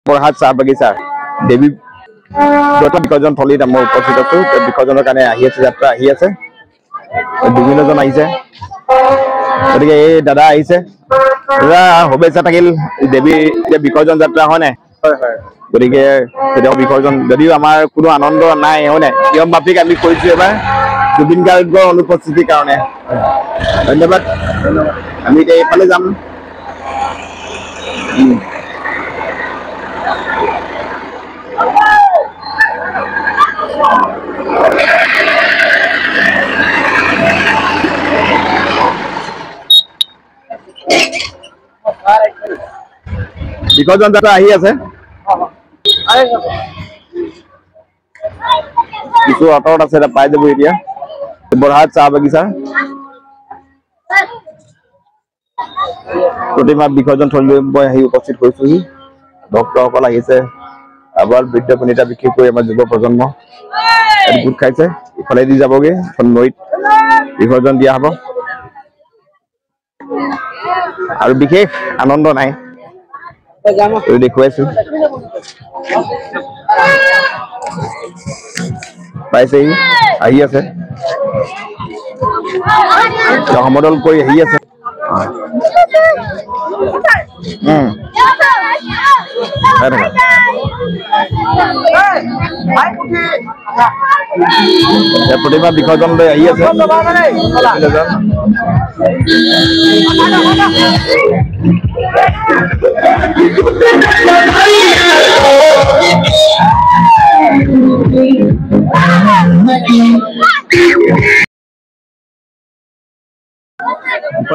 বৰহাট চাহ বাগিচা দেৱী বিসৰ্জন থলীত মই উপস্থিত আছো। বিসৰ্জনৰ কাৰণে আহি আছে, যাত্ৰা আহি আছে, বিভিন্নজন আহিছে। গতিকে এই দাদা আহিছে, দাদা শুভেচ্ছা থাকিল। দেৱীৰ এতিয়া বিসৰ্জন যাত্ৰা হয় নাই? গতিকে তেওঁ বিসৰ্জন যদিও আমাৰ কোনো আনন্দ নাই, হয় নাই? নিয়ম মাফিক আমি কৰিছো এবাৰ জুবিন গাৰ্গৰ অনুপস্থিতিৰ কাৰণে। ধন্যবাদ। আমি এতিয়া এইফালে যাম। বিসৰ্জন যাত্ৰা আহি আছে, কিছু আঁতৰত আছে, পাই যাব এতিয়া। বৰহাট চাহ বাগিচা প্ৰতিমা বিসৰ্জন থলীলৈ মই আহি উপস্থিত হৈছোহি। ভক্তসকল আহিছে, আবাল বৃদ্ধ বনিতা, বিশেষকৈ আমাৰ যুৱ প্ৰজন্ম গোট খাইছে। ইফালেদি যাবগে, নৈত বিসৰ্জন দিয়া হব আৰু বিশেষ আনন্দ নাই, দেখুৱাইছো। পাইছেহি, আহি আছে, সমদল কৰি আহি আছে। প্ৰতিমা বিসৰ্জন লৈ আহি আছে।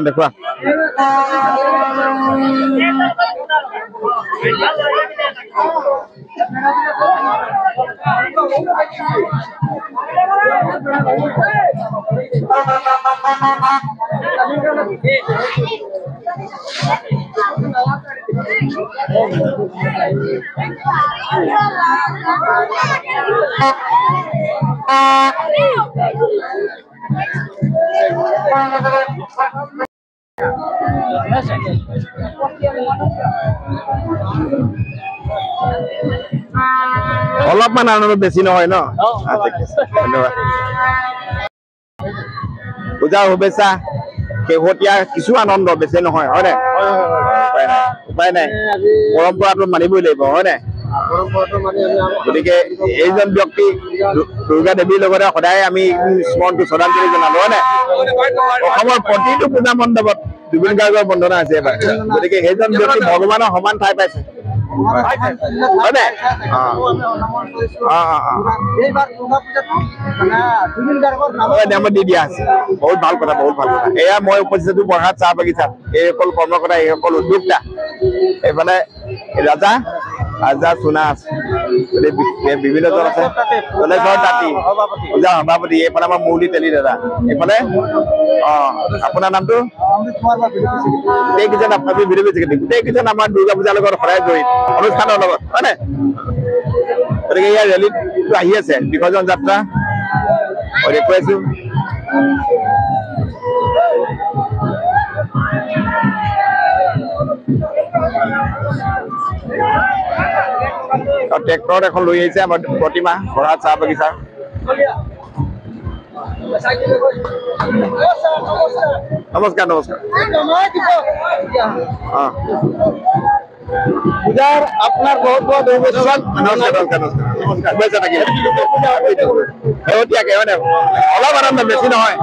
দেখুৱা অলপমান আনন্দ বেছি নহয় ন? ধন্যবাদ। পূজাৰ শুভেচ্ছা। শেহতীয়া কিছু আনন্দ, বেছি নহয়, হয় নাই? উপায় নাই, পৰম্পৰাটো মানিবই লাগিব, হয় নাই? গতিকে এইজন ব্যক্তি দুৰ্গা দেৱীৰ লগতে সদায় আমি স্মৰণটো শ্ৰদ্ধাঞ্জলি জনালো, হয় নাই? অসমৰ প্ৰতিটো পূজা মণ্ডপত জুবিন গাৰ্গৰ বন্দনা আছে এবাৰ। গতিকে সেইজন ব্যক্তি ভগৱানৰ সমান ঠাই পাইছে, হয় নাই? নামত দি দিয়া আছে। বহুত ভাল কথা, বহুত ভাল কথা। এয়া মই উপস্থিত বৰহাট চাহ বাগিচাত। এইসকল কৰ্মকৰ্তা, এইসকল উদ্যোক্তা, এইফালে ৰাজা চুনা আছে, বিভিন্নজন আছে, জলেশ্বৰ তাঁতী, পূজা সভাপতি, এইফালে আমাৰ মুৰলী তেলী দাদা, এইফালে আপোনাৰ নামটো? গোটেইকেইজন আপুনি ভিডিঅ' বেছি, গোটেইকেইজন আমাৰ দুৰ্গা পূজাৰ লগত সদায় জড়িত, অনুষ্ঠানৰ লগত, হয় নাই? গতিকে ইয়াৰ ৰেলীটো আহি আছে, বিসৰ্জন যাত্ৰা দেখুৱাইছো। ট্ৰেক্টৰত এখন লৈ আহিছে আমাৰ প্ৰতিমা বৰহাট চাহ বাগিচা। নমস্কাৰ, নমস্কাৰ। পূজাৰ আপোনাৰ বহুত বহুত শুভেচ্ছা। শেহতীয়াকে, হয় নাই? অলপ আনন্দ, বেছি নহয়,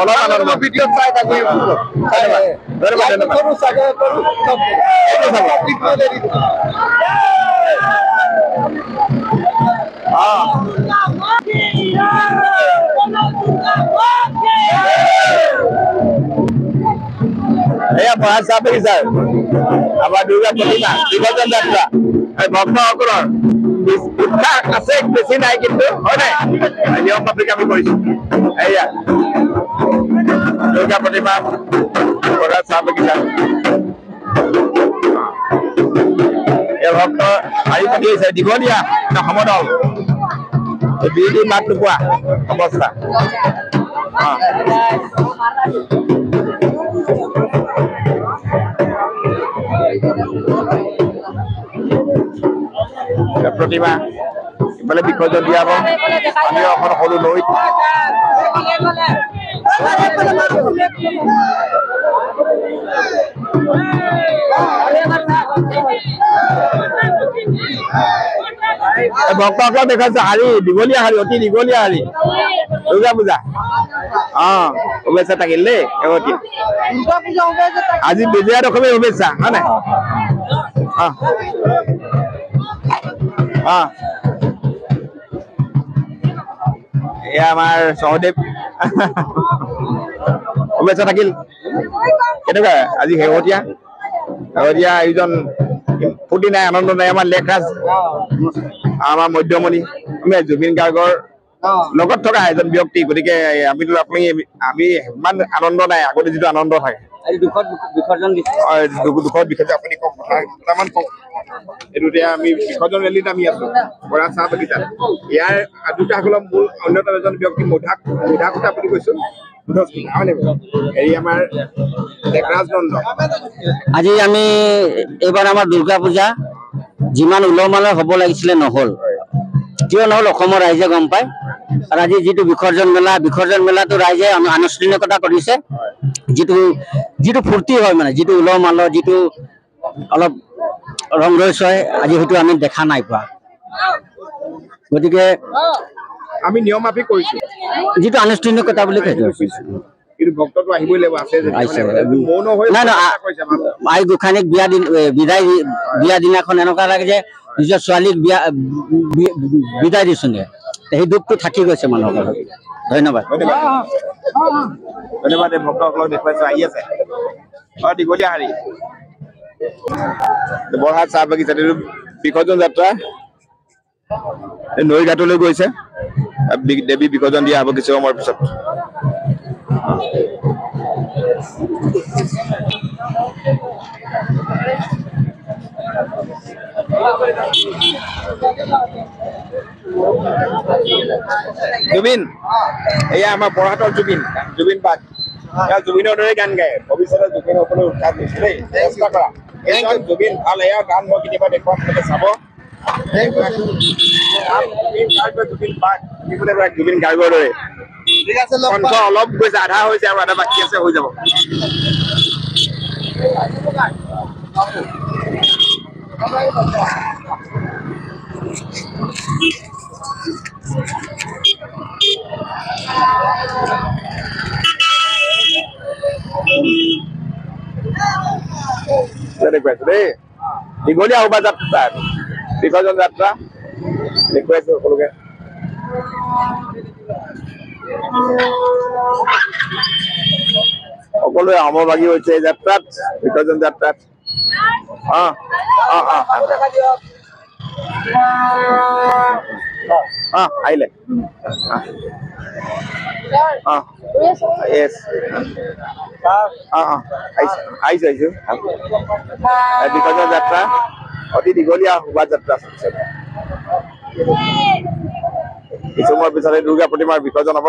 অলপ আনন্দ। ভিডিঅ'ত চাই থাকি এয়া বৰহাট চাহ বাগিচা আমাৰ দুৰ্গা প্ৰতিমা বিসৰ্জন যাত্ৰা। ভক্তসকলৰ উৎসাহ আছে, বেছি নাই কিন্তু, হয় নাই? নিয়ম মাফিক আমি কৰিছো। এয়া দুৰ্গা প্ৰতিমা বৰহাট চাহ বাগিচা। এই ভক্ত আহি পাতি আহিছে, দীঘলীয়া সমদল, বিৰতি মাত নোপোৱা অৱস্থা। প্ৰতিমা ইফালে বিসৰ্জন দিয়া হ'ব স্থানীয় এখন সৰু নৈত ভক্তসকলক দেখাইছে শাৰী দীঘলীয়া শাৰী অতি দীঘলীয়া শাৰী দুৰ্গা পূজা শুভেচ্ছা থাকিল দেই শেহতীয়া আজি বিজয়া দশমী শুভেচ্ছা হয় নাই এয়া আমাৰ সহদেৱ শুভেচ্ছা থাকিল কেনেকুৱা আজি শেহতীয়া আয়োজন ফূৰ্তি নাই আনন্দ নাই আমাৰ লেখৰাজ আমাৰ মধ্যমণি আমি জুবিন গাৰ্গৰ লগত থকা এজন ব্যক্তি গতিকে আমি ইমান আনন্দ নাই আগতে যিটো আনন্দ থাকে দুখত বিসৰ্জন আপুনি কওক কথামান কওক এইটো এতিয়া আমি বিসৰ্জন ৰেলীত আমি আছো বৰা চাহ বাগিচাত ইয়াৰ দুটাসকলৰ মূল অন্যতম এজন ব্যক্তি মধাক কথা আপুনি কৈছো আমাৰ লেখৰাজ নন্দ আজি আমি এইবাৰ আমাৰ দুৰ্গা পূজা যিমান উলহ মালহ হ'ব লাগিছিলে নহ'ল কিয় নহ'ল অসমৰ ৰাইজে গম পায় আৰু আজি যিটো বিসৰ্জন মেলাটো ৰাইজে আনুষ্ঠানিকতা কৰিছে যিটো ফূৰ্তি হয় মানে যিটো উলহ মালহ যিটো অলপ ৰং ৰহস্য হয় আজি হয়তো আমি দেখা নাই পোৱা গতিকে আমি নিয়ম মাফিক কৰিছো যিটো আনুষ্ঠানিকতা বুলি কৈছো কিন্তু ভক্তটো আহিবই লাগিব আছে আই গোসাঁনীক বিয়া দিনাখন এনেকুৱা লাগে যে নিজৰ ছোৱালীক বিদায় দিছো নে সেই দুখটো থাকি গৈছে মানুহৰ ধন্যবাদ ধন্যবাদ ভক্তসকলক দেখুৱাইছো আহি আছে দীঘলীয়া শাৰী বৰহাট চাহ বাগিচাত বিসৰ্জন যাত্ৰা নৈ ঘাটলৈ গৈছে দেৱী বিসৰ্জন দিয়া হ'ব কিছু সময়ৰ পিছত জুবিন এয়া আমাৰ বৰহাটৰ জুবিন বাগ জুবিনৰ দৰে গান গায় ভৱিষ্যতে জুবিন সকলো উৎসাহ দিছে দেই চেষ্টা কৰা জুবিন ভাল এয়া গান মই কেতিয়াবা দেখুৱাম চাব জুবিন গাৰ্গৰ দৰে কণ্ঠ অলপ গৈছে আধা হৈছে আৰু আধা বাকী আছে হৈ যাব দেখুৱাইছো দেই দীঘলীয়া শোভাযাত্ৰা বিসৰ্জন যাত্ৰা দেখুৱাইছো সকলোকে সকলোৱে সমভাগী হৈছে এই যাত্ৰাত বিসৰ্জন যাত্ৰাত আহিলে আহিছো বিসৰ্জন যাত্ৰা অতি দীঘলীয়া শোভাযাত্ৰা কিছু সময়ৰ পিছতে দুৰ্গা প্ৰতিমাৰ বিসৰ্জন হ'ব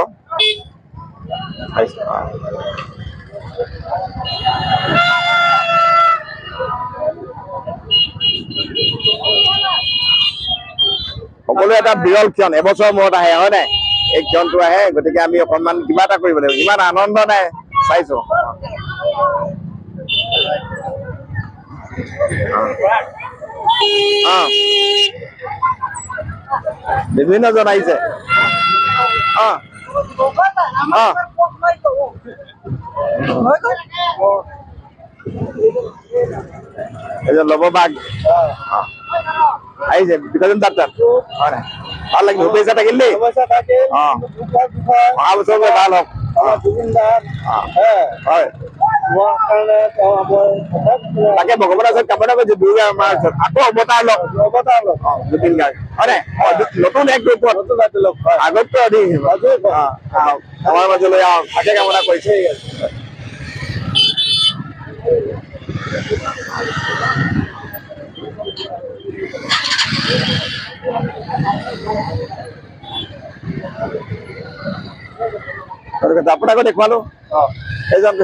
সকলোৱে এটা বিৰল ক্ষণ এবছৰ মূৰত আহে হয় নাই এই ক্ষণটো আহে গতিকে আমি অকণমান কিবা এটা কৰিব লাগিব ইমান আনন্দ নাই চাইছো বিভিন্ন জন আহিছে লববাগ আহিছে বিসৰ্জন যাত্ৰাত হয় নাই ভাল লাগিল শুভেচ্ছা থাকিল দেই অহা বছৰ ভাল হওক হয় তাকে ভগৱানৰ ওচৰত কামনা কৰিছো দুৰ্গা আমাৰ ওচৰত আকৌ অৱতাৰ লওক জুবিন গাৰ্গ হয় নাই নতুন এক ৰূপত আগতকৈ অধিক আমাৰ মাজলৈ তাকে কামনা কৰিছো আপোনাকো দেখুৱালো এইজন